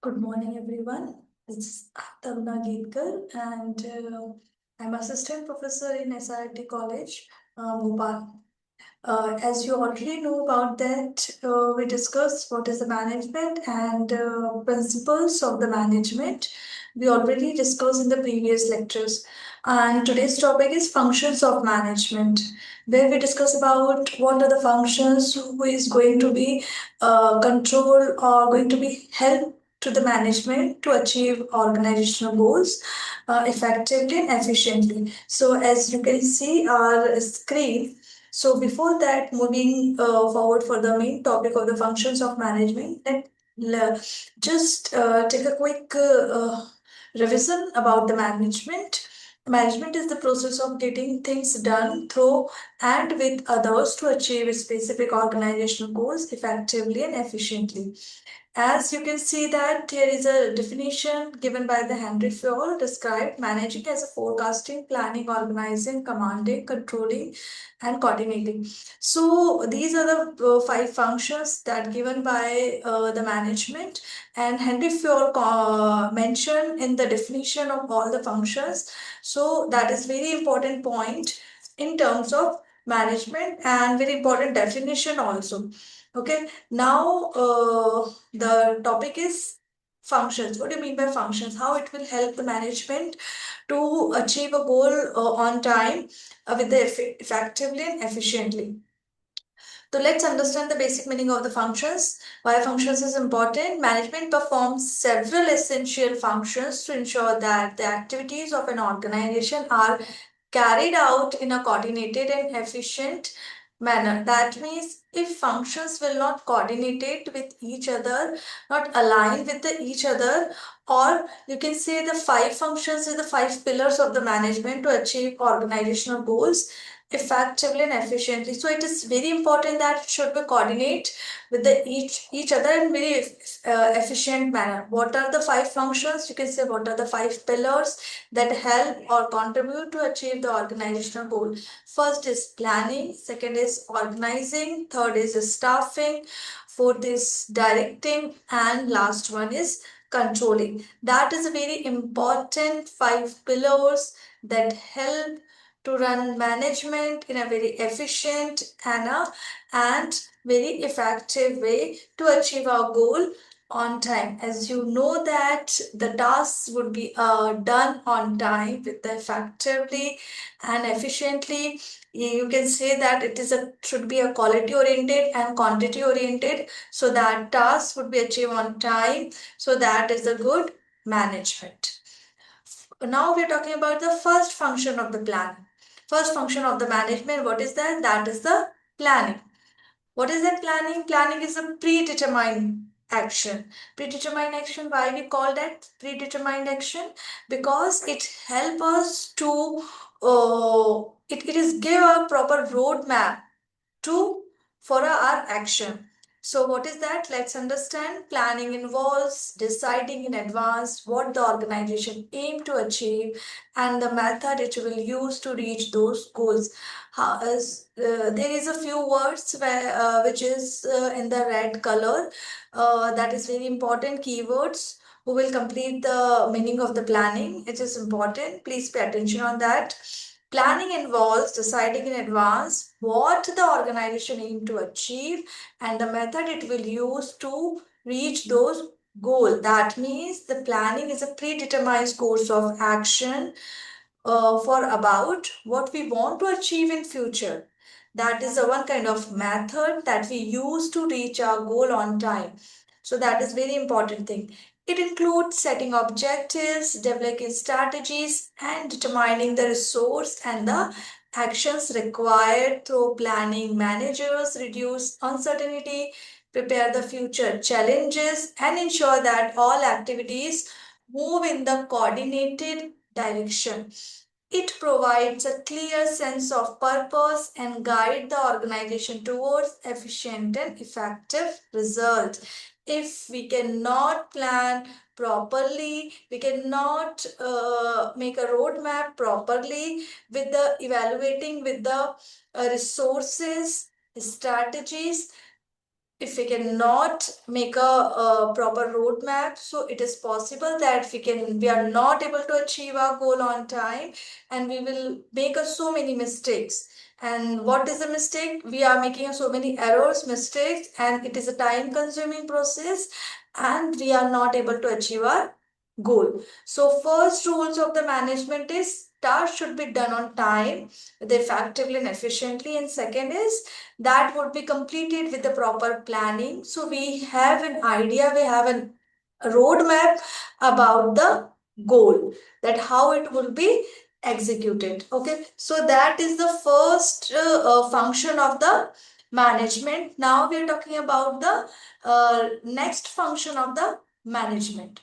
Good morning, everyone. This is Taruna Geetkar, and I'm assistant professor in SRT College, Bhopal. As you already know about that, we discussed what is the management and principles of the management. We already discussed in the previous lectures. And today's topic is functions of management, where we discuss about what are the functions, who is going to be control or going to be help to the management to achieve organizational goals effectively and efficiently. So as you can see our screen, so before that, moving forward for the main topic of the functions of management, let's just take a quick revision about the management. Management is the process of getting things done through and with others to achieve specific organizational goals effectively and efficiently. As you can see that here is a definition given by the Henry Ford described managing as a forecasting, planning, organizing, commanding, controlling, and coordinating. So these are the five functions that given by the management, and Henry Ford mentioned in the definition of all the functions. So that is very important point in terms of management and very important definition also. Okay, now the topic is functions. What do you mean by functions? How it will help the management to achieve a goal on time with the effectively and efficiently. So let's understand the basic meaning of the functions. Why functions is important. Management performs several essential functions to ensure that the activities of an organization are carried out in a coordinated and efficient manner. That means if functions will not coordinate with each other, not align with each other, or you can say the five functions is the five pillars of the management to achieve organizational goals effectively and efficiently. So it is very important that it should be coordinate with the each other in very efficient manner. What are the five functions? You can say what are the five pillars that help or contribute to achieve the organizational goal. First is planning, second is organizing, third is staffing, fourth is directing, and last one is controlling. That is a very important five pillars that help to run management in a very efficient and very effective way to achieve our goal on time. As you know that the tasks would be done on time with effectively and efficiently. You can say that it is a should be a quality oriented and quantity oriented, so that tasks would be achieved on time. So that is a good management. Now we're talking about the first function of the plan. First function of the management, what is that? That is the planning. What is that planning? Planning is a predetermined action. Predetermined action, why we call that predetermined action? Because it helps us to, it is give a proper roadmap to for our action. So what is that? Let's understand. Planning involves deciding in advance what the organization aim to achieve and the method it will use to reach those goals. There is a few words which is in the red color. That is very important keywords who will complete the meaning of the planning. It is important. Please pay attention on that. Planning involves deciding in advance what the organization aims to achieve and the method it will use to reach those goals. That means the planning is a predetermined course of action for about what we want to achieve in future. That is the one kind of method that we use to reach our goal on time. So that is very important thing. It includes setting objectives, developing strategies, and determining the resource and the actions required through planning. Managers reduce uncertainty, prepare the future challenges, and ensure that all activities move in the coordinated direction. It provides a clear sense of purpose and guide the organization towards efficient and effective results. If we cannot plan properly, we cannot make a roadmap properly with the evaluating with the resources, strategies, if we cannot make a proper roadmap, so it is possible that we are not able to achieve our goal on time, and we will make so many mistakes. And what is the mistake? We are making so many errors, mistakes, and it is a time consuming process, and we are not able to achieve our goal. So first rules of the management is tasks should be done on time, effectively and efficiently, and second is that would be completed with the proper planning. So we have an idea, we have a roadmap about the goal, that how it will be executed. Okay, so that is the first function of the management. Now we are talking about the next function of the management.